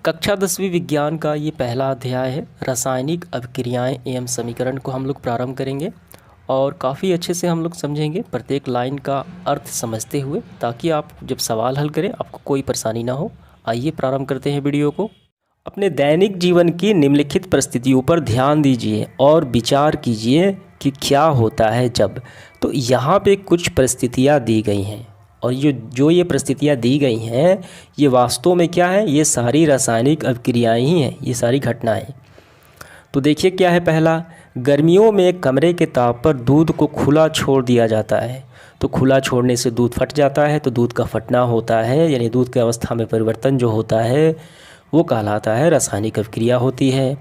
कक्षा 10वीं विज्ञान का ये पहला अध्याय है। रासायनिक अभिक्रियाएं एवं समीकरण को हम लोग प्रारंभ करेंगे और काफ़ी अच्छे से हम लोग समझेंगे प्रत्येक लाइन का अर्थ समझते हुए, ताकि आप जब सवाल हल करें आपको कोई परेशानी ना हो। आइए प्रारंभ करते हैं वीडियो को। अपने दैनिक जीवन की निम्नलिखित परिस्थितियों पर ध्यान दीजिए और विचार कीजिए कि क्या होता है जब। तो यहाँ पे कुछ परिस्थितियाँ दी गई हैं और ये परिस्थितियाँ दी गई हैं ये वास्तव में क्या है, ये सारी रासायनिक अभिक्रियाएं ही हैं, ये सारी घटनाएं। तो देखिए क्या है। पहला, गर्मियों में कमरे के ताप पर दूध को खुला छोड़ दिया जाता है। तो खुला छोड़ने से दूध फट जाता है, तो दूध का फटना होता है, यानी दूध की अवस्था में परिवर्तन जो होता है वो कहलाता है रासायनिक अभिक्रिया होती है।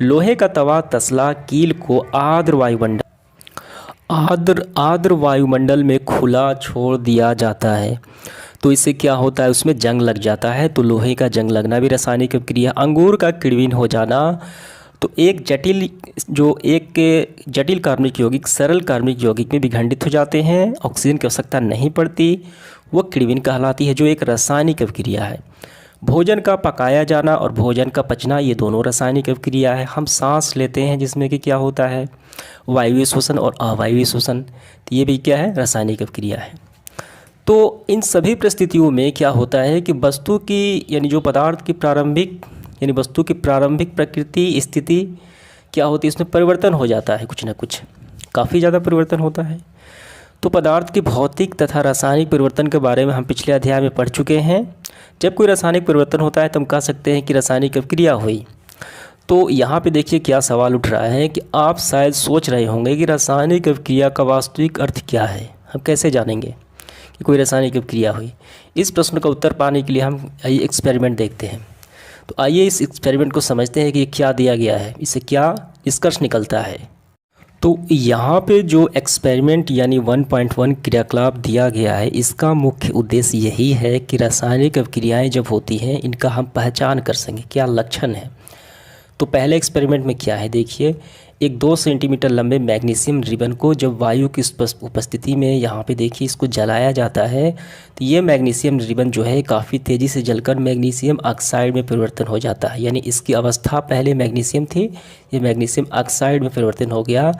लोहे का तवा तसला कील को आर्द्र वायुमंडल में खुला छोड़ दिया जाता है, तो इससे क्या होता है, उसमें जंग लग जाता है। तो लोहे का जंग लगना भी रासायनिक अभिक्रिया। अंगूर का किण्वित हो जाना, तो एक जटिल कार्बनिक यौगिक सरल कार्बनिक यौगिक में विखंडित हो जाते हैं, ऑक्सीजन की आवश्यकता नहीं पड़ती, वो किण्वित कहलाती है, जो एक रासायनिक अभिक्रिया है। भोजन का पकाया जाना और भोजन का पचना, ये दोनों रासायनिक अभिक्रिया है। हम सांस लेते हैं जिसमें कि क्या होता है, वायवीय श्वसन और अवायवीय श्वसन, तो ये भी क्या है, रासायनिक अभिक्रिया है। तो इन सभी परिस्थितियों में क्या होता है कि वस्तु की यानी जो पदार्थ की वस्तु की प्रारंभिक प्रकृति स्थिति क्या होती है, इसमें परिवर्तन हो जाता है, कुछ ना कुछ काफ़ी ज़्यादा परिवर्तन होता है। तो पदार्थ के भौतिक तथा रासायनिक परिवर्तन के बारे में हम पिछले अध्याय में पढ़ चुके हैं। जब कोई रासायनिक परिवर्तन होता है तो हम कह सकते हैं कि रासायनिक अभिक्रिया हुई। तो यहाँ पे देखिए क्या सवाल उठ रहा है कि आप शायद सोच रहे होंगे कि रासायनिक अभिक्रिया का वास्तविक अर्थ क्या है, हम कैसे जानेंगे कि कोई रासायनिक अभिक्रिया हुई। इस प्रश्न का उत्तर पाने के लिए हम आइए एक्सपेरिमेंट देखते हैं। तो आइए इस एक्सपेरिमेंट को समझते हैं कि ये क्या दिया गया है, इससे क्या निष्कर्ष निकलता है। तो यहाँ पे जो एक्सपेरिमेंट यानी 1.1 क्रियाकलाप दिया गया है, इसका मुख्य उद्देश्य यही है कि रासायनिक अभिक्रियाएं जब होती हैं इनका हम पहचान कर सकें, क्या लक्षण है। तो पहले एक्सपेरिमेंट में क्या है, देखिए, एक 2 सेंटीमीटर लंबे मैग्नीशियम रिबन को जब वायु की उपस्थिति में यहाँ पे देखिए इसको जलाया जाता है, तो ये मैग्नीशियम रिबन जो है काफ़ी तेज़ी से जलकर मैग्नीशियम ऑक्साइड में परिवर्तन हो जाता है। यानी इसकी अवस्था पहले मैग्नीशियम थी, ये मैग्नीशियम ऑक्साइड में परिवर्तन हो गया,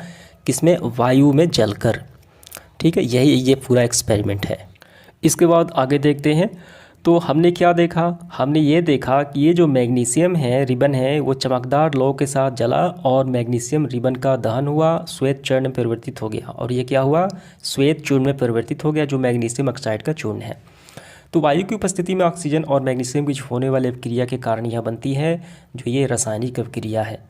किसमें, वायु में जलकर। ठीक है, यही ये पूरा एक्सपेरिमेंट है। इसके बाद आगे देखते हैं। तो हमने क्या देखा, हमने ये देखा कि ये जो मैग्नीशियम है रिबन है वो चमकदार लौ के साथ जला और मैग्नीशियम रिबन का दहन हुआ, श्वेत चूर्ण में परिवर्तित हो गया, और ये क्या हुआ, श्वेत चूर्ण में परिवर्तित हो गया, जो मैग्नीशियम ऑक्साइड का चूर्ण है। तो वायु की उपस्थिति में ऑक्सीजन और मैग्नीशियम की होने वाली अभिक्रिया के कारण यह बनती है, जो ये रासायनिक अभिक्रिया है।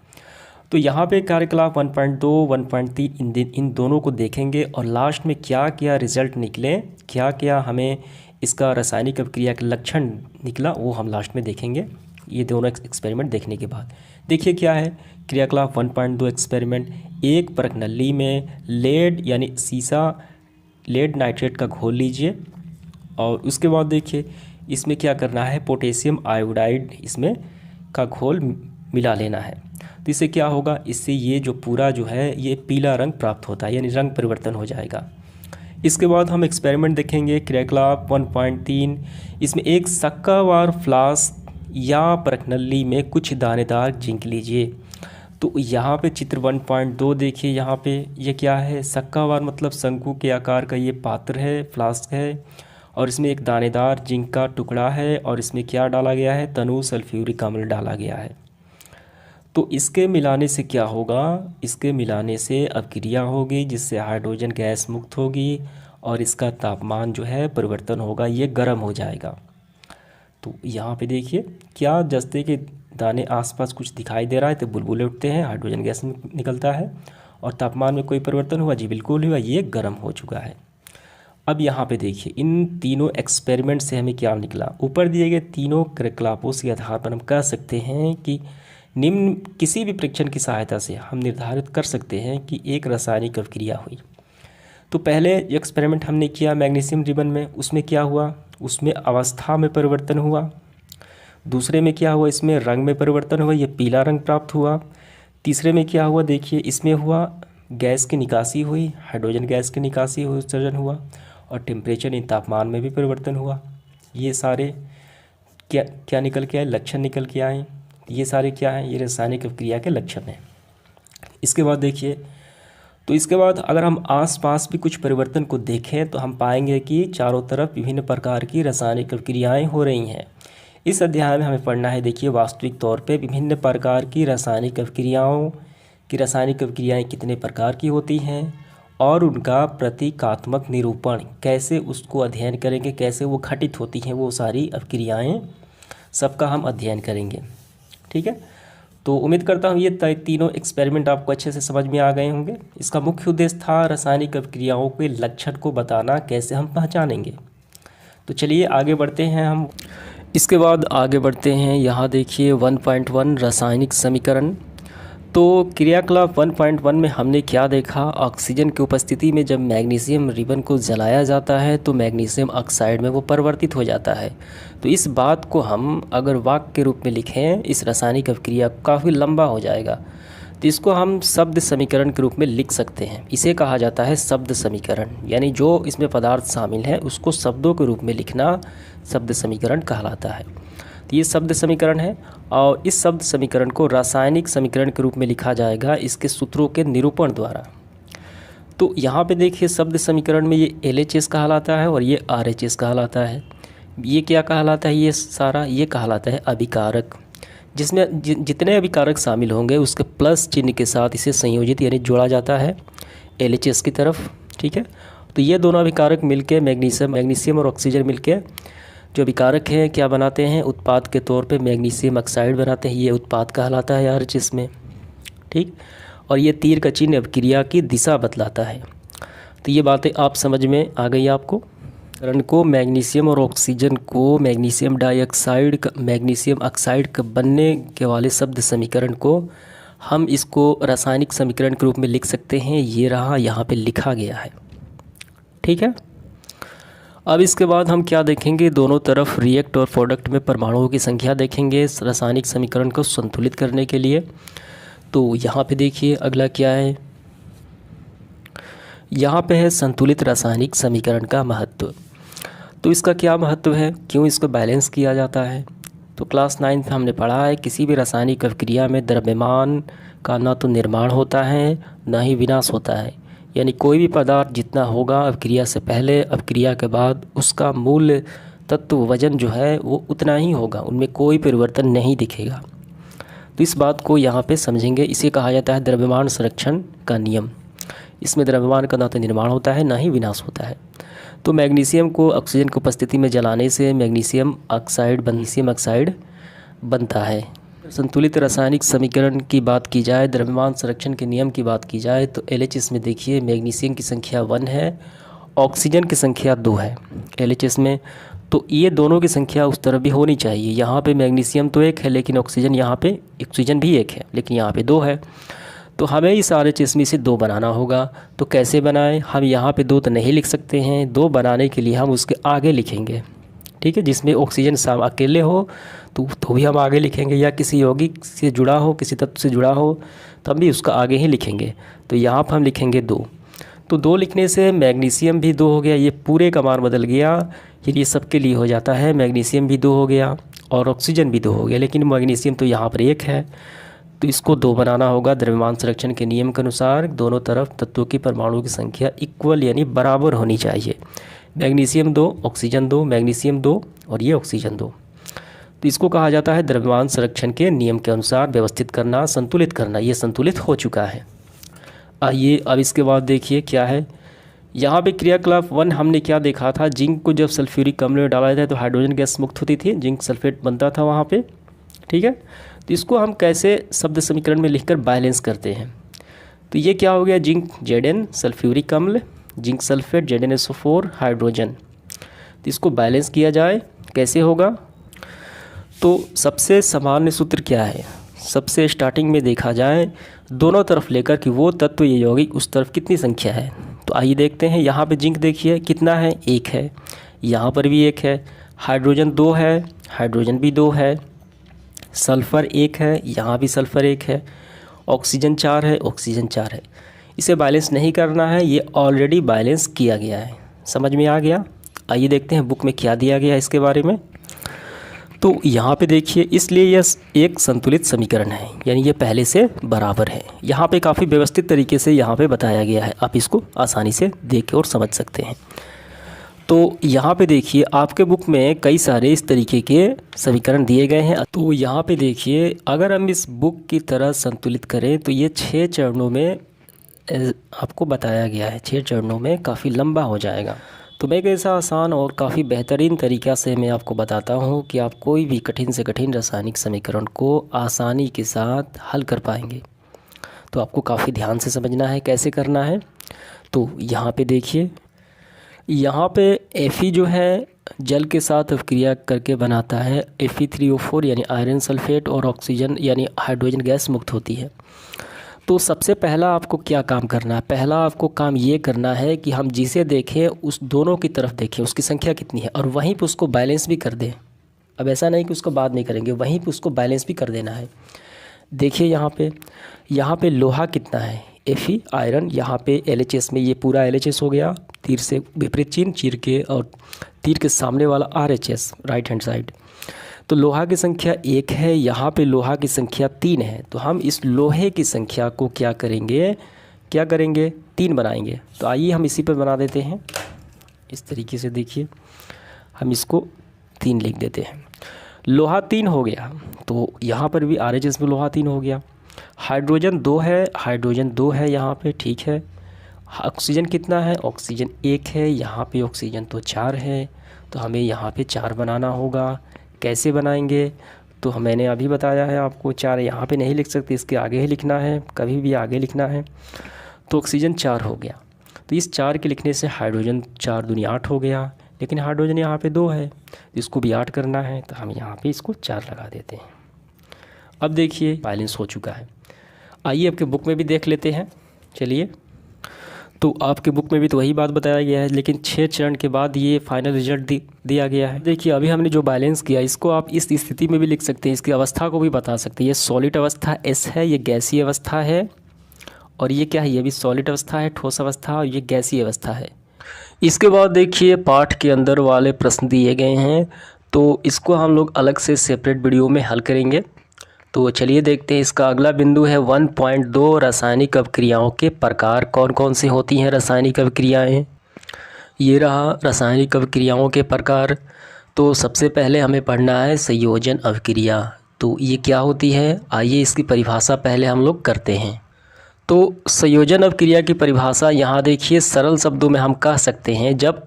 तो यहाँ पे कार्यकलाप 1.2, 1.3 इन दोनों को देखेंगे और लास्ट में क्या क्या रिजल्ट निकले, क्या क्या हमें इसका रासायनिक अभिक्रिया के लक्षण निकला, वो हम लास्ट में देखेंगे, ये दोनों एक्सपेरिमेंट देखने के बाद। देखिए क्या है क्रियाकलाप 1.2 एक्सपेरिमेंट। एक परख नली में लेड यानी सीसा लेड नाइट्रेट का घोल लीजिए और उसके बाद देखिए इसमें क्या करना है, पोटेशियम आयोडाइड इसमें का घोल मिला लेना है। तो इससे क्या होगा, इससे ये जो पूरा जो है ये पीला रंग प्राप्त होता है, यानी रंग परिवर्तन हो जाएगा। इसके बाद हम एक्सपेरिमेंट देखेंगे क्रियाकलाप 1.3। इसमें एक शक्कावार फ्लास्क या परखनली में कुछ दानेदार जिंक लीजिए। तो यहाँ पे चित्र 1.2 देखिए, यहाँ पे ये क्या है, शक्कावार मतलब शंकु के आकार का ये पात्र है, फ्लास्क है, और इसमें एक दानेदार जिंक का टुकड़ा है और इसमें क्या डाला गया है, तनु सल्फ्यूरिक अम्ल डाला गया है। तो इसके मिलाने से क्या होगा, इसके मिलाने से अभिक्रिया होगी जिससे हाइड्रोजन गैस मुक्त होगी और इसका तापमान जो है परिवर्तन होगा, ये गर्म हो जाएगा। तो यहाँ पे देखिए क्या, जस्ते के दाने आसपास कुछ दिखाई दे रहा है तो बुलबुले उठते हैं, हाइड्रोजन गैस निकलता है, और तापमान में कोई परिवर्तन हुआ, जी बिल्कुल हुआ, ये गर्म हो चुका है। अब यहाँ पे देखिए इन तीनों एक्सपेरिमेंट से हमें क्या निकला, ऊपर दिए गए तीनों क्रियाकलापों के आधार पर हम कह सकते हैं कि निम्न किसी भी परीक्षण की सहायता से हम निर्धारित कर सकते हैं कि एक रासायनिक अभिक्रिया हुई। तो पहले एक्सपेरिमेंट हमने किया मैग्नीशियम रिबन में, उसमें क्या हुआ, उसमें अवस्था में परिवर्तन हुआ। दूसरे में क्या हुआ, इसमें रंग में परिवर्तन हुआ, ये पीला रंग प्राप्त हुआ। तीसरे में क्या हुआ, देखिए इसमें हुआ गैस की निकासी हुई, हाइड्रोजन गैस की निकासी हुई, उत्सर्जन हुआ, और टेम्परेचर इन तापमान में भी परिवर्तन हुआ। ये सारे क्या क्या निकल के आए, लक्षण निकल के आए। ये सारे क्या हैं, ये रासायनिक अभिक्रिया के लक्षण हैं। इसके बाद देखिए, तो इसके बाद अगर हम आसपास भी कुछ परिवर्तन को देखें तो हम पाएंगे कि चारों तरफ विभिन्न प्रकार की रासायनिक अभिक्रियाएं हो रही हैं। इस अध्याय में हमें पढ़ना है, देखिए वास्तविक तौर पे विभिन्न प्रकार की रासायनिक अभिक्रियाएं कितने प्रकार की होती हैं और उनका प्रतीकात्मक निरूपण कैसे, उसको अध्ययन करेंगे, कैसे वो घटित होती हैं वो सारी अभिक्रियाएं, सबका हम अध्ययन करेंगे। ठीक है, तो उम्मीद करता हूँ ये तीनों एक्सपेरिमेंट आपको अच्छे से समझ में आ गए होंगे। इसका मुख्य उद्देश्य था रासायनिक अभिक्रियाओं के लक्षण को बताना, कैसे हम पहचानेंगे। तो चलिए आगे बढ़ते हैं हम। इसके बाद आगे बढ़ते हैं, यहाँ देखिए 1.1 रासायनिक समीकरण। तो क्रियाकलाप 1.1 में हमने क्या देखा, ऑक्सीजन की उपस्थिति में जब मैग्नीशियम रिबन को जलाया जाता है तो मैग्नीशियम ऑक्साइड में वो परिवर्तित हो जाता है। तो इस बात को हम अगर वाक्य के रूप में लिखें, इस रासायनिक अभिक्रिया काफ़ी लंबा हो जाएगा, तो इसको हम शब्द समीकरण के रूप में लिख सकते हैं। इसे कहा जाता है शब्द समीकरण, यानी जो इसमें पदार्थ शामिल है उसको शब्दों के रूप में लिखना शब्द समीकरण कहलाता है। तो ये शब्द समीकरण है और इस शब्द समीकरण को रासायनिक समीकरण के रूप में लिखा जाएगा इसके सूत्रों के निरूपण द्वारा। तो यहाँ पे देखिए शब्द समीकरण में ये LHS कहलाता है और ये RHS कहलाता है। ये क्या कहलाता है, ये सारा ये कहलाता है अभिकारक, जिसमें जितने अभिकारक शामिल होंगे उसके प्लस चिन्ह के साथ इसे संयोजित यानी जोड़ा जाता है LHS की तरफ। ठीक है, तो ये दोनों अभिकारक मिलके मैग्नीशियम और ऑक्सीजन मिलके जो अभिकारक हैं क्या बनाते हैं, उत्पाद के तौर पे मैग्नीशियम ऑक्साइड बनाते हैं। ये उत्पाद कहलाता है RHS में। ठीक, और ये तीर का चिन्ह अभिक्रिया की दिशा बतलाता है। तो ये बातें आप समझ में आ गई आपको। रन को मैग्नीशियम और ऑक्सीजन को मैग्नीशियम ऑक्साइड का बनने के वाले शब्द समीकरण को हम इसको रासायनिक समीकरण के रूप में लिख सकते हैं। ये रहा, यहाँ पे लिखा गया है। ठीक है, अब इसके बाद हम क्या देखेंगे, दोनों तरफ रिएक्ट और प्रोडक्ट में परमाणुओं की संख्या देखेंगे रासायनिक समीकरण को संतुलित करने के लिए। तो यहाँ पे देखिए अगला क्या है, यहाँ पे है संतुलित रासायनिक समीकरण का महत्व। तो इसका क्या महत्व है, क्यों इसको बैलेंस किया जाता है। तो क्लास 9 में हमने पढ़ा है, किसी भी रासायनिक अभिक्रिया में द्रव्यमान का ना तो निर्माण होता है ना ही विनाश होता है, यानी कोई भी पदार्थ जितना होगा अभिक्रिया से पहले अभिक्रिया के बाद उसका मूल तत्व वजन जो है वो उतना ही होगा, उनमें कोई परिवर्तन नहीं दिखेगा। तो इस बात को यहाँ पे समझेंगे। इसे कहा जाता है द्रव्यमान संरक्षण का नियम। इसमें द्रव्यमान का ना तो निर्माण होता है ना ही विनाश होता है। तो मैग्नीशियम को ऑक्सीजन की उपस्थिति में जलाने से मैग्नीशियम ऑक्साइड बनता है। संतुलित रासायनिक समीकरण की बात की जाए, द्रव्यमान संरक्षण के नियम की बात की जाए तो LHS में देखिए मैग्नीशियम की संख्या 1 है, ऑक्सीजन की संख्या 2 है LHS में। तो ये दोनों की संख्या उस तरफ भी होनी चाहिए। यहाँ पे मैग्नीशियम तो 1 है लेकिन ऑक्सीजन भी 1 है लेकिन यहाँ पे 2 है। तो हमें इस RHS में से 2 बनाना होगा। तो कैसे बनाएं, हम यहाँ पे 2 तो नहीं लिख सकते हैं, 2 बनाने के लिए हम उसके आगे लिखेंगे। ठीक है, जिसमें ऑक्सीजन अकेले हो तो भी हम आगे लिखेंगे, या किसी यौगिक से जुड़ा हो, किसी तत्व से जुड़ा हो तो हम भी उसका आगे ही लिखेंगे। तो यहाँ पर हम लिखेंगे 2। तो 2 लिखने से मैग्नीशियम भी 2 हो गया, ये पूरे का मान बदल गया, ये सबके लिए हो जाता है। मैग्नीशियम भी 2 हो गया और ऑक्सीजन भी 2 हो गया, लेकिन मैग्नीशियम तो यहाँ पर 1 है तो इसको 2 बनाना होगा। द्रव्यमान संरक्षण के नियम के अनुसार दोनों तरफ तत्वों की परमाणु की संख्या इक्वल यानी बराबर होनी चाहिए। मैग्नीशियम 2, ऑक्सीजन 2, मैग्नीशियम 2 और ये ऑक्सीजन 2। तो इसको कहा जाता है द्रव्यमान संरक्षण के नियम के अनुसार व्यवस्थित करना, संतुलित करना। ये संतुलित हो चुका है। आइए अब इसके बाद देखिए क्या है, यहाँ पे क्रियाकलाप 1 हमने क्या देखा था, जिंक को जब सल्फ्यूरिक अम्ल में डाला जाता है तो हाइड्रोजन गैस मुक्त होती थी, जिंक सल्फेट बनता था वहाँ पे। ठीक है, तो इसको हम कैसे शब्द समीकरण में लिखकर बैलेंस करते हैं। तो ये क्या हो गया, जिंक Zn सल्फ्यूरिक अम्ल, जिंक सल्फेट ZnSO4 हाइड्रोजन। तो इसको बैलेंस किया जाए, कैसे होगा। तो सबसे सामान्य सूत्र क्या है, सबसे स्टार्टिंग में देखा जाए दोनों तरफ लेकर कि वो तत्व ये यौगिक उस तरफ कितनी संख्या है। तो आइए देखते हैं, यहाँ पे जिंक देखिए कितना है, 1 है, यहाँ पर भी 1 है, हाइड्रोजन 2 है, हाइड्रोजन भी 2 है, सल्फ़र 1 है, यहाँ भी सल्फ़र 1 है, ऑक्सीजन 4 है, ऑक्सीजन 4 है। इसे बैलेंस नहीं करना है, ये ऑलरेडी बैलेंस किया गया है। समझ में आ गया। आइए देखते हैं बुक में क्या दिया गया है इसके बारे में। तो यहाँ पे देखिए, इसलिए यह एक संतुलित समीकरण है, यानी ये पहले से बराबर है। यहाँ पे काफ़ी व्यवस्थित तरीके से यहाँ पे बताया गया है, आप इसको आसानी से देख और समझ सकते हैं। तो यहाँ पे देखिए, आपके बुक में कई सारे इस तरीके के समीकरण दिए गए हैं। तो यहाँ पे देखिए, अगर हम इस बुक की तरह संतुलित करें तो ये 6 चरणों में आपको बताया गया है, 6 चरणों में काफ़ी लंबा हो जाएगा। तो मैं एक ऐसा आसान और काफ़ी बेहतरीन तरीक़ा से मैं आपको बताता हूँ कि आप कोई भी कठिन से कठिन रासायनिक समीकरण को आसानी के साथ हल कर पाएंगे। तो आपको काफ़ी ध्यान से समझना है कैसे करना है। तो यहाँ पे देखिए, यहाँ पे Fe जो है जल के साथ अभिक्रिया करके बनाता है Fe3O4 यानी आयरन सल्फेट, और ऑक्सीजन यानी हाइड्रोजन गैस मुक्त होती है। तो सबसे पहला आपको क्या काम करना है, पहला आपको काम ये करना है कि हम जिसे देखें उस दोनों की तरफ देखें, उसकी संख्या कितनी है, और वहीं पे उसको बैलेंस भी कर दें। अब ऐसा नहीं कि उसको बाद में करेंगे, वहीं पे उसको बैलेंस भी कर देना है। देखिए यहाँ पे लोहा कितना है, Fe आयरन, यहाँ पे LHS में ये पूरा LHS हो गया, तीर से विपरीत चिन्ह चीर के, और तीर के सामने वाला RHS राइट हैंड साइड। तो लोहा की संख्या 1 है, यहाँ पे लोहा की संख्या 3 है। तो हम इस लोहे की संख्या को क्या करेंगे 3 बनाएंगे। तो आइए हम इसी पर बना देते हैं इस तरीके से। देखिए, हम इसको 3 लिख देते हैं। लोहा 3 हो गया, तो यहाँ पर भी RHS में लोहा 3 हो गया। हाइड्रोजन 2 है यहाँ पे, ठीक है। ऑक्सीजन कितना है, ऑक्सीजन 1 है, यहाँ पे ऑक्सीजन तो 4 है। तो हमें यहाँ पे 4 बनाना होगा। कैसे बनाएंगे, तो मैंने अभी बताया है आपको, 4 यहाँ पे नहीं लिख सकते, इसके आगे ही लिखना है, कभी भी आगे लिखना है। तो ऑक्सीजन 4 हो गया। तो इस 4 के लिखने से हाइड्रोजन 4 दूनी 8 हो गया, लेकिन हाइड्रोजन यहाँ पे 2 है, इसको भी 8 करना है, तो हम यहाँ पे इसको 4 लगा देते हैं। अब देखिए बैलेंस हो चुका है। आइए आपके बुक में भी देख लेते हैं, चलिए। तो आपके बुक में भी तो वही बात बताया गया है, लेकिन 6 चरण के बाद ये फाइनल रिजल्ट दिया गया है। देखिए, अभी हमने जो बैलेंस किया, इसको आप इस स्थिति में भी लिख सकते हैं, इसकी अवस्था को भी बता सकते हैं। ये सॉलिड अवस्था S है, ये गैसीय अवस्था है, और ये क्या है, ये भी सॉलिड अवस्था है, ठोस अवस्था, और ये गैसीय अवस्था है। इसके बाद देखिए, पाठ के अंदर वाले प्रश्न दिए गए हैं, तो इसको हम लोग अलग से सेपरेट वीडियो में हल करेंगे। तो चलिए देखते हैं। इसका अगला बिंदु है 1.2 रासायनिक अभिक्रियाओं के प्रकार कौन कौन सी होती हैं रासायनिक अभिक्रियाएं। ये रहा रासायनिक अभिक्रियाओं के प्रकार। तो सबसे पहले हमें पढ़ना है संयोजन अभिक्रिया। तो ये क्या होती है, आइए इसकी परिभाषा पहले हम लोग करते हैं। तो संयोजन अभिक्रिया की परिभाषा यहाँ देखिए, सरल शब्दों में हम कह सकते हैं, जब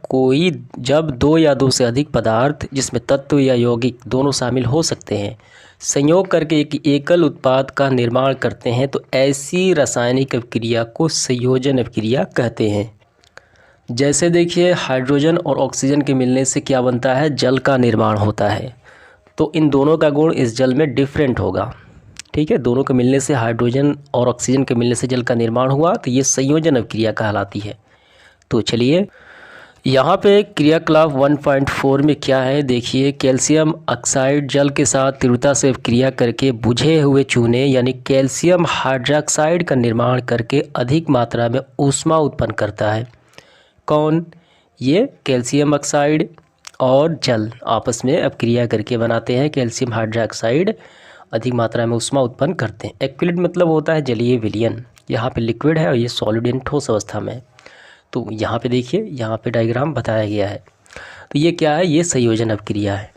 2 या 2 से अधिक पदार्थ जिसमें तत्व या यौगिक दोनों शामिल हो सकते हैं संयोग करके एक एकल उत्पाद का निर्माण करते हैं, तो ऐसी रासायनिक अभिक्रिया को संयोजन अभिक्रिया कहते हैं। जैसे देखिए, हाइड्रोजन और ऑक्सीजन के मिलने से क्या बनता है, जल का निर्माण होता है। तो इन दोनों का गुण इस जल में डिफरेंट होगा, ठीक है। दोनों के मिलने से, हाइड्रोजन और ऑक्सीजन के मिलने से जल का निर्माण हुआ, तो ये संयोजन अभिक्रिया कहलाती है। तो चलिए, यहाँ पे क्रियाकलाप 1.4 में क्या है, देखिए, कैल्शियम ऑक्साइड जल के साथ तीव्रता से क्रिया करके बुझे हुए चूने यानी कैल्शियम हाइड्रोक्साइड का निर्माण करके अधिक मात्रा में ऊष्मा उत्पन्न करता है। कौन, ये कैल्शियम ऑक्साइड और जल आपस में अपक्रिया करके बनाते हैं कैल्शियम हाइड्रोक्साइड, अधिक मात्रा में ऊष्मा उत्पन्न करते हैं। एक्विलिब्रियम मतलब होता है जलीय विलयन। यहाँ पे लिक्विड है और ये सॉलिड यानी ठोस अवस्था में। तो यहाँ पे देखिए, यहाँ पे डायग्राम बताया गया है। तो ये क्या है, ये संयोजन अभिक्रिया है,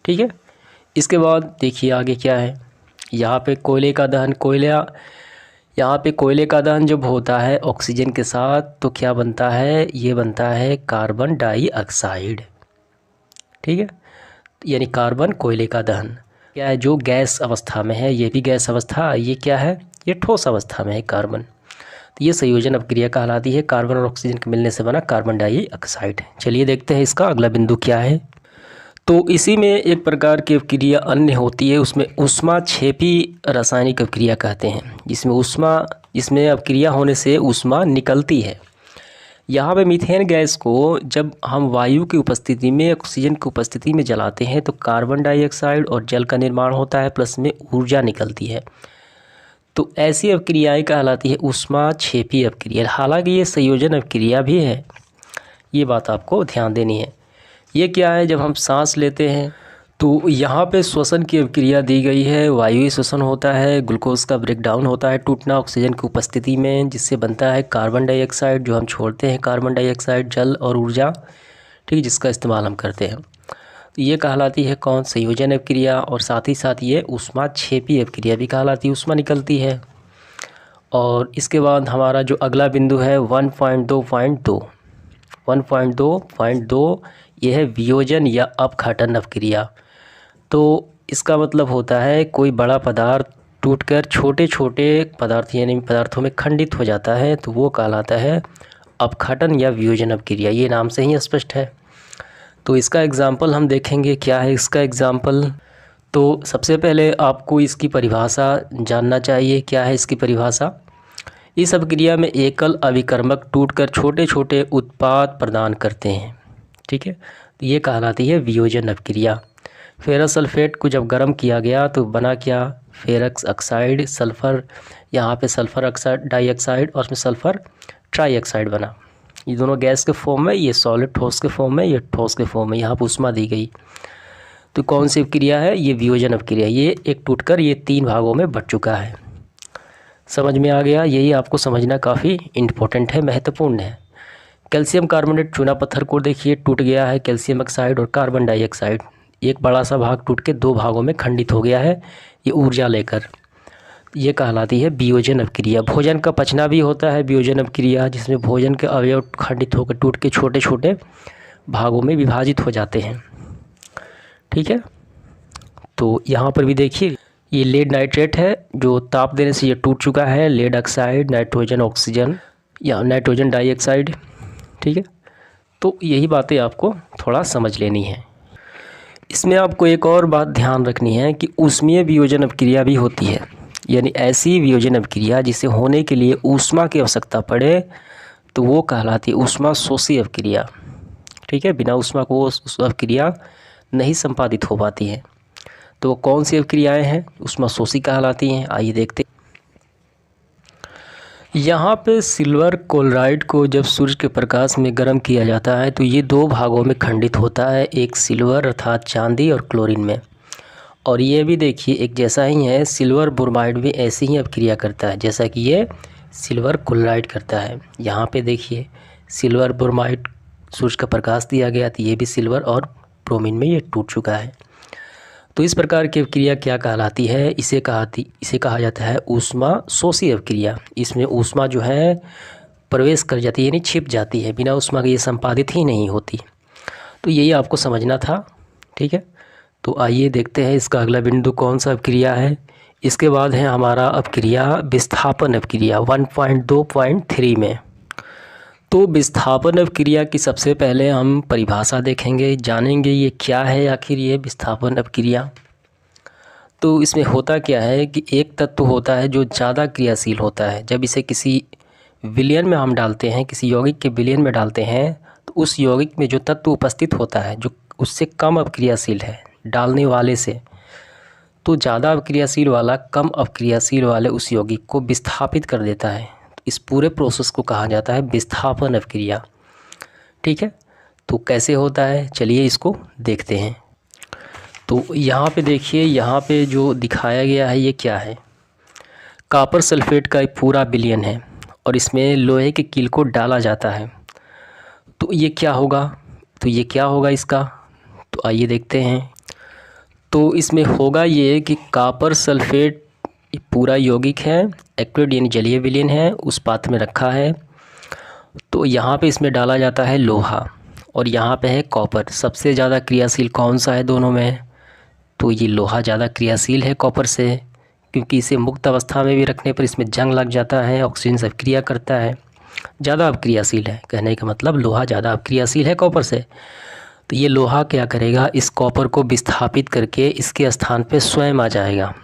ठीक है। इसके बाद देखिए आगे क्या है, यहाँ पे कोयले का दहन, यहाँ पे कोयले का दहन जब होता है ऑक्सीजन के साथ, तो क्या बनता है, ये बनता है कार्बन डाइऑक्साइड, ठीक है। यानी कार्बन, कोयले का दहन क्या है, जो गैस अवस्था में है, ये भी गैस अवस्था, ये क्या है, ये ठोस अवस्था में है कार्बन। तो ये संयोजन अभिक्रिया कहलाती है। कार्बन और ऑक्सीजन के मिलने से बना कार्बन डाइऑक्साइड। चलिए देखते हैं इसका अगला बिंदु क्या है। तो इसी में एक प्रकार की अभिक्रिया अन्य होती है, उसमें ऊष्माक्षेपी रासायनिक अभिक्रिया कहते हैं, जिसमें अभिक्रिया होने से ऊष्मा निकलती है। यहाँ पे मीथेन गैस को जब हम वायु की उपस्थिति में, ऑक्सीजन की उपस्थिति में जलाते हैं, तो कार्बन डाइऑक्साइड और जल का निर्माण होता है, प्लस में ऊर्जा निकलती है। तो ऐसी अभिक्रियाएँ कहलाती है ऊष्माक्षेपी अभिक्रिया। हालांकि ये संयोजन अभिक्रिया भी है, ये बात आपको ध्यान देनी है। ये क्या है, जब हम सांस लेते हैं तो यहाँ पे श्वसन की अभिक्रिया दी गई है। वायु श्वसन होता है, ग्लूकोज का ब्रेकडाउन होता है टूटना ऑक्सीजन की उपस्थिति में, जिससे बनता है कार्बन डाइऑक्साइड, जो हम छोड़ते हैं कार्बन डाइऑक्साइड, जल और ऊर्जा, ठीक है, जिसका इस्तेमाल हम करते हैं। तो ये कहलाती है कौन, संयोजन अभिक्रिया। और साथ ही साथ ये ऊष्माक्षेपी अभिक्रिया भी कहलाती है, ऊष्मा निकलती है। और इसके बाद हमारा जो अगला बिंदु है 1.2.2 ये है वियोजन या अपघटन अभिक्रिया। तो इसका मतलब होता है कोई बड़ा पदार्थ टूटकर छोटे छोटे पदार्थ यानी पदार्थों में खंडित हो जाता है, तो वो कहलाता है अपघटन या वियोजन अभिक्रिया। ये नाम से ही स्पष्ट है। तो इसका एग्जाम्पल हम देखेंगे, क्या है इसका एग्जाम्पल। तो सबसे पहले आपको इसकी परिभाषा जानना चाहिए, क्या है इसकी परिभाषा। इस अभिक्रिया में एकल अभिकर्मक टूटकर छोटे छोटे उत्पाद प्रदान करते हैं, ठीक है। तो ये कहलाती है वियोजन अभिक्रिया। फेरस सल्फेट को जब गर्म किया गया तो बना क्या, फेरस ऑक्साइड, सल्फ़र, यहाँ पे सल्फ़र ऑक्साइड डाइऑक्साइड और उसमें सल्फ़र ट्राइऑक्साइड बना। ये दोनों गैस के फॉर्म में, ये सॉलिड ठोस के फॉर्म में, ये ठोस के फॉर्म में, यहाँ पर ऊष्मा दी गई। तो कौन सी अभिक्रिया है, ये वियोजन अभिक्रिया। ये एक टूटकर ये 3 भागों में बट चुका है। समझ में आ गया। यही आपको समझना काफ़ी इम्पोर्टेंट है, महत्वपूर्ण है। कैल्शियम कार्बोनेट चूना पत्थर को देखिए टूट गया है, कैल्शियम ऑक्साइड और कार्बन डाइऑक्साइड, एक बड़ा सा भाग टूट के 2 भागों में खंडित हो गया है, ये ऊर्जा लेकर। ये कहलाती है वियोजन अभिक्रिया। भोजन का पचना भी होता है वियोजन अभिक्रिया, जिसमें भोजन के अवयव खंडित होकर टूट के छोटे छोटे भागों में विभाजित हो जाते हैं, ठीक है। तो यहाँ पर भी देखिए, ये लेड नाइट्रेट है, जो ताप देने से ये टूट चुका है। लेड ऑक्साइड, नाइट्रोजन ऑक्सीजन या नाइट्रोजन डाइऑक्साइड, ठीक है। तो यही बातें आपको थोड़ा समझ लेनी है। इसमें आपको एक और बात ध्यान रखनी है कि ऊष्मीय वियोजन अभिक्रिया भी होती है, यानी ऐसी वियोजन अभिक्रिया जिसे होने के लिए ऊष्मा की आवश्यकता पड़े, तो वो कहलाती है ऊष्मा शोषी अभिक्रिया, ठीक है। बिना ऊष्मा को वो अभिक्रिया नहीं संपादित हो पाती है। तो कौन सी अभिक्रियाएं हैं ऊष्मा शोषी कहलाती हैं, आइए देखते। यहाँ पे सिल्वर क्लोराइड को जब सूर्य के प्रकाश में गर्म किया जाता है तो ये 2 भागों में खंडित होता है, एक सिल्वर अर्थात चांदी और क्लोरीन में। और ये भी देखिए एक जैसा ही है, सिल्वर ब्रोमाइड भी ऐसी ही अभिक्रिया करता है जैसा कि ये सिल्वर क्लोराइड करता है। यहाँ पे देखिए सिल्वर ब्रोमाइड, सूर्य का प्रकाश दिया गया तो ये भी सिल्वर और ब्रोमीन में ये टूट चुका है। तो इस प्रकार की अभिक्रिया क्या कहलाती है, इसे कहा जाता है ऊष्मा शोषी अभिक्रिया। इसमें ऊष्मा जो है प्रवेश कर जाती है, यानी छिप जाती है, बिना ऊष्मा के ये संपादित ही नहीं होती। तो यही आपको समझना था, ठीक है। तो आइए देखते हैं इसका अगला बिंदु कौन सा अभिक्रिया है। इसके बाद है हमारा अभिक्रिया विस्थापन अभिक्रिया 1.2.3 में। तो विस्थापन अभिक्रिया की सबसे पहले हम परिभाषा देखेंगे, जानेंगे ये क्या है आखिर ये विस्थापन अभिक्रिया। तो इसमें होता क्या है कि एक तत्व होता है जो ज़्यादा क्रियाशील होता है। जब इसे किसी विलयन में हम डालते हैं, किसी यौगिक के विलयन में डालते हैं, तो उस यौगिक में जो तत्व उपस्थित होता है जो उससे कम अभिक्रियाशील है डालने वाले से, तो ज़्यादा अभिक्रियाशील वाला कम अभिक्रियाशील वाले उस यौगिक को विस्थापित कर देता है। इस पूरे प्रोसेस को कहा जाता है विस्थापन अभिक्रिया, ठीक है। तो कैसे होता है, चलिए इसको देखते हैं। तो यहाँ पे देखिए, यहाँ पे जो दिखाया गया है ये क्या है, कॉपर सल्फेट का एक पूरा विलयन है और इसमें लोहे के कील को डाला जाता है। तो ये क्या होगा इसका, तो आइए देखते हैं। तो इसमें होगा ये कि कॉपर सल्फेट पूरा यौगिक है, एक्विड यानी जलीय विलयन है, उस पात्र में रखा है। तो यहाँ पे इसमें डाला जाता है लोहा और यहाँ पे है कॉपर। सबसे ज़्यादा क्रियाशील कौन सा है दोनों में, तो ये लोहा ज़्यादा क्रियाशील है कॉपर से, क्योंकि इसे मुक्त अवस्था में भी रखने पर इसमें जंग लग जाता है, ऑक्सीजन से अभिक्रिया करता है, ज़्यादा अभिक्रियाशील है। कहने का मतलब लोहा ज़्यादा अभिक्रियाशील है कॉपर से। तो ये लोहा क्या करेगा, इस कॉपर को विस्थापित करके इसके स्थान पे स्वयं आ जाएगा,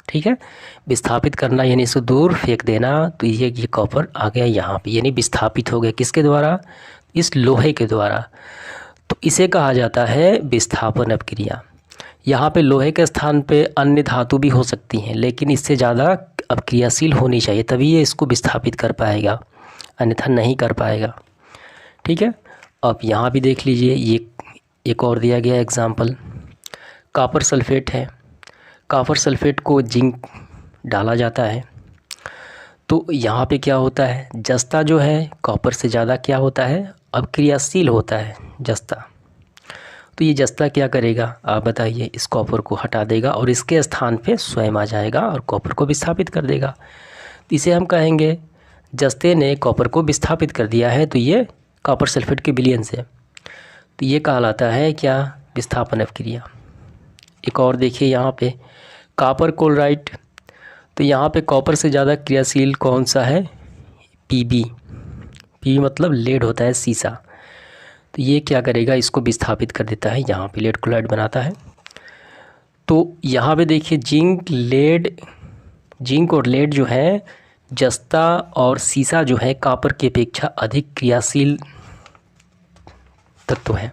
ठीक है। विस्थापित करना यानी इसको दूर फेंक देना। तो ये कॉपर आ गया यहाँ पे, यानी विस्थापित हो गया किसके द्वारा, इस लोहे के द्वारा। तो इसे कहा जाता है विस्थापन अभिक्रिया। यहाँ पे लोहे के स्थान पे अन्य धातु भी हो सकती हैं, लेकिन इससे ज़्यादा अभिक्रियाशील होनी चाहिए, तभी ये इसको विस्थापित कर पाएगा, अन्यथा नहीं कर पाएगा, ठीक है। अब यहाँ भी देख लीजिए, ये एक और दिया गया एग्जाम्पल, कॉपर सल्फेट है, कॉपर सल्फेट को जिंक डाला जाता है, तो यहाँ पे क्या होता है, जस्ता जो है कॉपर से ज़्यादा क्या होता है, अभिक्रियाशील होता है जस्ता। तो ये जस्ता क्या करेगा आप बताइए, इस कॉपर को हटा देगा और इसके स्थान पे स्वयं आ जाएगा और कॉपर को विस्थापित कर देगा। तो इसे हम कहेंगे जस्ते ने कॉपर को विस्थापित कर दिया है, तो ये कॉपर सल्फेट के विलयन से, तो ये कहलाता है क्या, विस्थापन अभिक्रिया। एक और देखिए यहाँ पे कॉपर क्लोराइड, तो यहाँ पे कॉपर से ज़्यादा क्रियाशील कौन सा है, पीबी। पीबी मतलब लेड होता है, सीसा। तो ये क्या करेगा, इसको विस्थापित कर देता है, यहाँ पे लेड क्लोराइड बनाता है। तो यहाँ पे देखिए जिंक और लेड जो है, जस्ता और सीसा जो है कॉपर की अपेक्षा अधिक क्रियाशील तत्व हैं,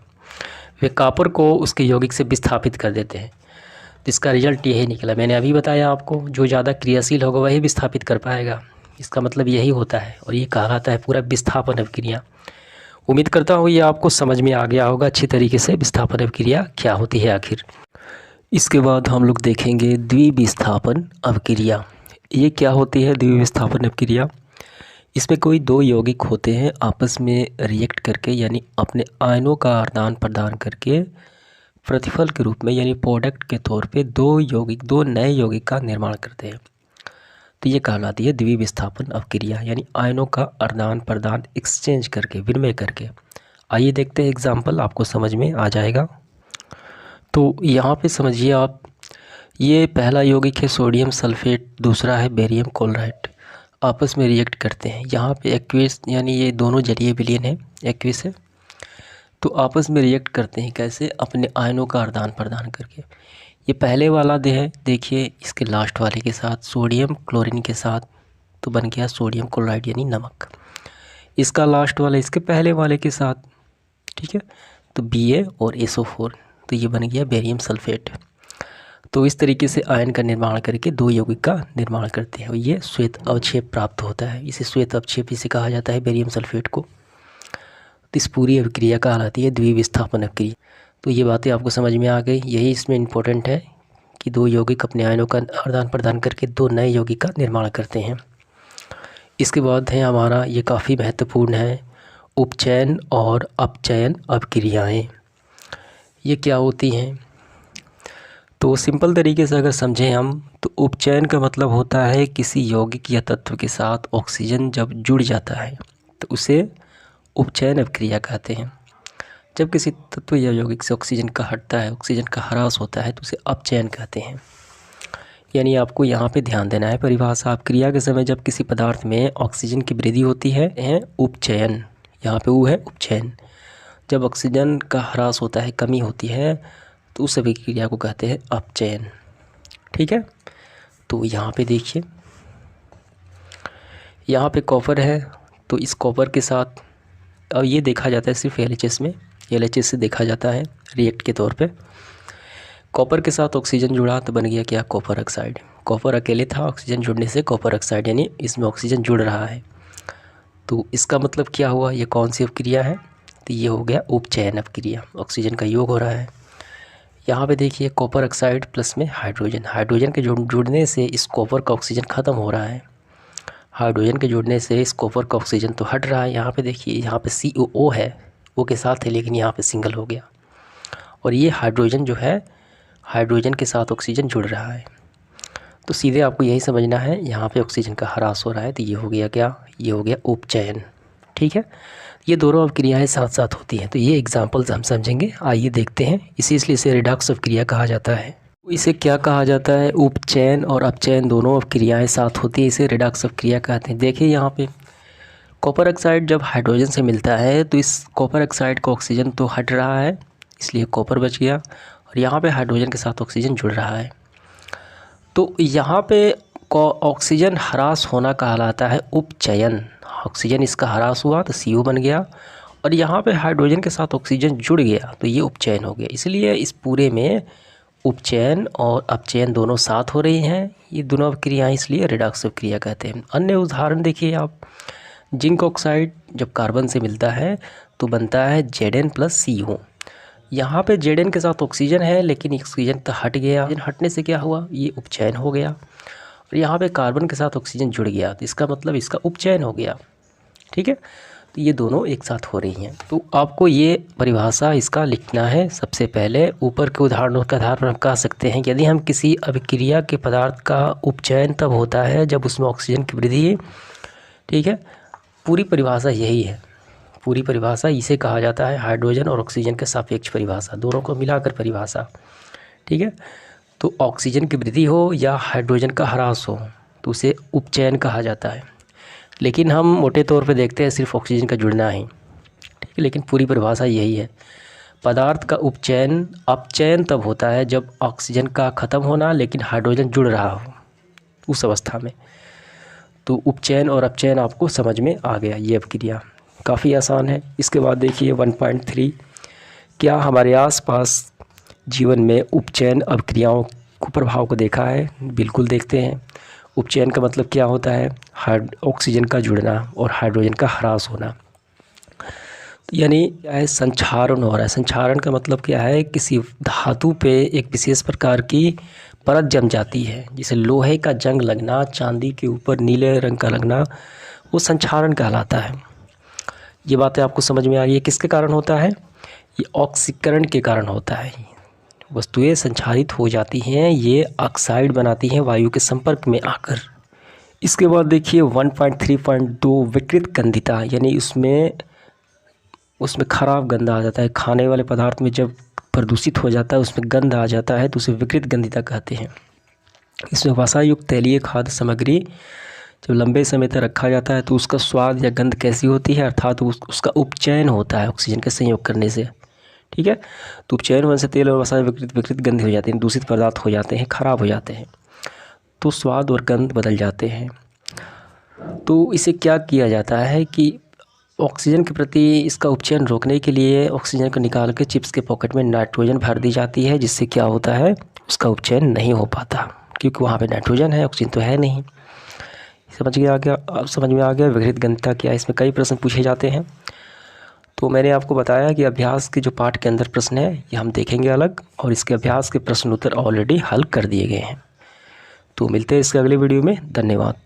वे कॉपर को उसके यौगिक से विस्थापित कर देते हैं। तो इसका रिजल्ट यही निकला, मैंने अभी बताया आपको, जो ज़्यादा क्रियाशील होगा वही विस्थापित कर पाएगा, इसका मतलब यही होता है, और ये कहलाता है पूरा विस्थापन अभिक्रिया। उम्मीद करता हूँ ये आपको समझ में आ गया होगा अच्छी तरीके से विस्थापन अभिक्रिया क्या होती है आखिर। इसके बाद हम लोग देखेंगे द्विविस्थापन अभिक्रिया। ये क्या होती है द्विविस्थापन अभिक्रिया, इसमें कोई दो यौगिक होते हैं आपस में रिएक्ट करके, यानी अपने आयनों का आदान प्रदान करके प्रतिफल के रूप में यानी प्रोडक्ट के तौर पे दो नए यौगिक का निर्माण करते हैं। तो ये कहलाती है द्विविस्थापन अभिक्रिया, यानी आयनों का आदान प्रदान एक्सचेंज करके, विनिमय करके। आइए देखते हैं एग्जाम्पल, आपको समझ में आ जाएगा। तो यहाँ पे समझिए आप, ये पहला यौगिक है सोडियम सल्फेट, दूसरा है बेरियम क्लोराइड, आपस में रिएक्ट करते हैं। यहाँ पे एक्विस यानी ये दोनों जलीय विलयन है, एक्विस है, तो आपस में रिएक्ट करते हैं कैसे, अपने आयनों का आदान प्रदान करके। ये पहले वाला देखिए इसके लास्ट वाले के साथ सोडियम क्लोरीन के साथ, तो बन गया सोडियम क्लोराइड यानी नमक। इसका लास्ट वाला इसके पहले वाले के साथ, ठीक है, तो Ba और SO4, तो ये बन गया बेरियम सल्फेट। तो इस तरीके से आयन का निर्माण करके दो यौगिक का निर्माण करते हैं और ये श्वेत अवक्षेप प्राप्त होता है। इसे श्वेत अवक्षेप इसे कहा जाता है बेरियम सल्फेट को। तो इस पूरी अभिक्रिया कहलाती है द्विविस्थापन अभिक्रिया। तो ये बातें आपको समझ में आ गई, यही इसमें इम्पोर्टेंट है कि दो यौगिक अपने आयनों का आदान प्रदान करके दो नए यौगिक का निर्माण करते हैं। इसके बाद है हमारा, ये काफ़ी महत्वपूर्ण है, उपचयन और अपचयन अभिक्रियाएँ। ये क्या होती हैं, तो सिंपल तरीके से अगर समझें हम, तो उपचयन का मतलब होता है किसी यौगिक या तत्व के साथ ऑक्सीजन जब जुड़ जाता है तो उसे उपचयन अभिक्रिया कहते हैं। जब किसी तत्व या यौगिक से ऑक्सीजन का हटता है, ऑक्सीजन का ह्रास होता है, तो उसे अपचयन कहते हैं। यानी आपको यहाँ पे ध्यान देना है परिभाषा, अपक्रिया के समय जब किसी पदार्थ में ऑक्सीजन की वृद्धि होती है उपचयन, यहाँ पे वो है उपचयन। जब ऑक्सीजन का ह्रास होता है, कमी होती है, तो उस अभिक्रिया को कहते हैं अपचयन, ठीक है। तो यहाँ पे देखिए, यहाँ पे कॉपर है, तो इस कॉपर के साथ, और ये देखा जाता है सिर्फ LHS में, LHS से देखा जाता है रिएक्ट के तौर पे। कॉपर के साथ ऑक्सीजन जुड़ा तो बन गया क्या, कॉपर ऑक्साइड। कॉपर अकेले था, ऑक्सीजन जुड़ने से कॉपर ऑक्साइड, यानी इसमें ऑक्सीजन जुड़ रहा है। तो इसका मतलब क्या हुआ, ये कौन सी अभिक्रिया है, तो ये हो गया उपचयन अभिक्रिया, ऑक्सीजन का योग हो रहा है। यहाँ पे देखिए कॉपर ऑक्साइड प्लस में हाइड्रोजन, हाइड्रोजन के जुड़ने से इस कॉपर का ऑक्सीजन ख़त्म हो रहा है, हाइड्रोजन के जुड़ने से इस कॉपर का ऑक्सीजन तो हट रहा है। यहाँ पे देखिए, यहाँ पे COO है, वो के साथ है, लेकिन यहाँ पे सिंगल हो गया, और ये हाइड्रोजन जो है, हाइड्रोजन के साथ ऑक्सीजन जुड़ रहा है। तो सीधे आपको यही समझना है, यहाँ पे ऑक्सीजन का ह्रास हो रहा है, तो ये हो गया क्या, ये हो गया उपचयन, ठीक है। ये दोनों अभिक्रियाएँ साथ साथ होती हैं, तो ये एग्जाम्पल्स हम समझेंगे। आइए देखते हैं, इसलिए इसे रिडॉक्स अभिक्रिया कहा जाता है। इसे क्या कहा जाता है, उपचयन और अपचयन दोनों अभिक्रियाएँ साथ होती है, इसे रिडॉक्स अभिक्रिया कहते हैं। देखिए यहाँ पे कॉपर ऑक्साइड जब हाइड्रोजन से मिलता है, तो इस कॉपर ऑक्साइड का ऑक्सीजन तो हट रहा है, इसलिए कॉपर बच गया, और यहाँ पे हाइड्रोजन के साथ ऑक्सीजन जुड़ रहा है। तो यहाँ पे ऑक्सीजन ह्रास होना कहलाता है उपचयन। ऑक्सीजन इसका ह्रास हुआ तो CO बन गया, और यहाँ पे हाइड्रोजन के साथ ऑक्सीजन जुड़ गया, तो ये उपचयन हो गया। इसलिए इस पूरे में उपचयन और अपचयन दोनों साथ हो रही हैं, ये दोनों अभिक्रियाएँ, इसलिए रिडॉक्स अभिक्रिया कहते हैं। अन्य उदाहरण देखिए आप, जिंक ऑक्साइड जब कार्बन से मिलता है तो बनता है Zn + CO, यहाँ पे Zn के साथ ऑक्सीजन है, लेकिन ऑक्सीजन तो हट गया। हटने से क्या हुआ, ये उपचयन हो गया। और यहाँ पे कार्बन के साथ ऑक्सीजन जुड़ गया, तो इसका मतलब इसका उपचयन हो गया। ठीक है, तो ये दोनों एक साथ हो रही हैं। तो आपको ये परिभाषा इसका लिखना है। सबसे पहले ऊपर के उदाहरणों का आधार पर हम कह सकते हैं कि यदि हम किसी अभिक्रिया के पदार्थ का उपचयन तब होता है जब उसमें ऑक्सीजन की वृद्धि। ठीक है, पूरी परिभाषा यही है। पूरी परिभाषा इसे कहा जाता है हाइड्रोजन और ऑक्सीजन के सापेक्ष परिभाषा, दोनों को मिलाकर परिभाषा। ठीक है, तो ऑक्सीजन की वृद्धि हो या हाइड्रोजन का ह्रास हो तो उसे उपचयन कहा जाता है। लेकिन हम मोटे तौर पे देखते हैं सिर्फ ऑक्सीजन का जुड़ना ही। ठीक है, लेकिन पूरी परिभाषा यही है। पदार्थ का अपचयन तब होता है जब ऑक्सीजन का ख़त्म होना लेकिन हाइड्रोजन जुड़ रहा हो, उस अवस्था में। तो उपचयन और अपचयन आपको समझ में आ गया। ये अभिक्रिया काफ़ी आसान है। इसके बाद देखिए 1.3, क्या हमारे आसपास जीवन में उपचयन अभिक्रियाओं को प्रभाव को देखा है? बिल्कुल देखते हैं। उपचयन का मतलब क्या होता है? ऑक्सीजन का जुड़ना और हाइड्रोजन का ह्रास होना, यानी संक्षारण हो रहा है। संक्षारण का मतलब क्या है? किसी धातु पे एक विशेष प्रकार की परत जम जाती है, जैसे लोहे का जंग लगना, चांदी के ऊपर नीले रंग का लगना, वो संक्षारण कहलाता है। ये बातें आपको समझ में आ गई है। किसके कारण होता है? ये ऑक्सीकरण के कारण होता है। वस्तुएं संक्षारित हो जाती हैं, ये ऑक्साइड बनाती हैं वायु के संपर्क में आकर। इसके बाद देखिए 1.3.2 विकृत गंधिता, यानी उसमें खराब गंध आ जाता है। खाने वाले पदार्थ में जब प्रदूषित हो जाता है, उसमें गंध आ जाता है, तो उसे विकृत गंधिता कहते हैं। इसमें वसायुक्त तैलीय खाद्य सामग्री जब लंबे समय तक रखा जाता है तो उसका स्वाद या गंध कैसी होती है? अर्थात उसका उपचयन होता है ऑक्सीजन के संयोग करने से। ठीक है, तो उपचयन होने से तेल और वसा विकृत गंध हो जाते हैं, दूषित पदार्थ हो जाते हैं, खराब हो जाते हैं, तो स्वाद और गंध बदल जाते हैं। तो इसे क्या किया जाता है कि ऑक्सीजन के प्रति इसका उपचयन रोकने के लिए ऑक्सीजन को निकाल के चिप्स के पॉकेट में नाइट्रोजन भर दी जाती है, जिससे क्या होता है? उसका उपचयन नहीं हो पाता, क्योंकि वहाँ पे नाइट्रोजन है, ऑक्सीजन तो है नहीं। समझ में आ गया? अब समझ में आ गया विकृत गंधिता क्या है। इसमें कई प्रश्न पूछे जाते हैं। तो मैंने आपको बताया कि अभ्यास के जो पाठ के अंदर प्रश्न है ये हम देखेंगे अलग, और इसके अभ्यास के प्रश्न उत्तर ऑलरेडी हल कर दिए गए हैं। तो मिलते हैं इसके अगले वीडियो में। धन्यवाद।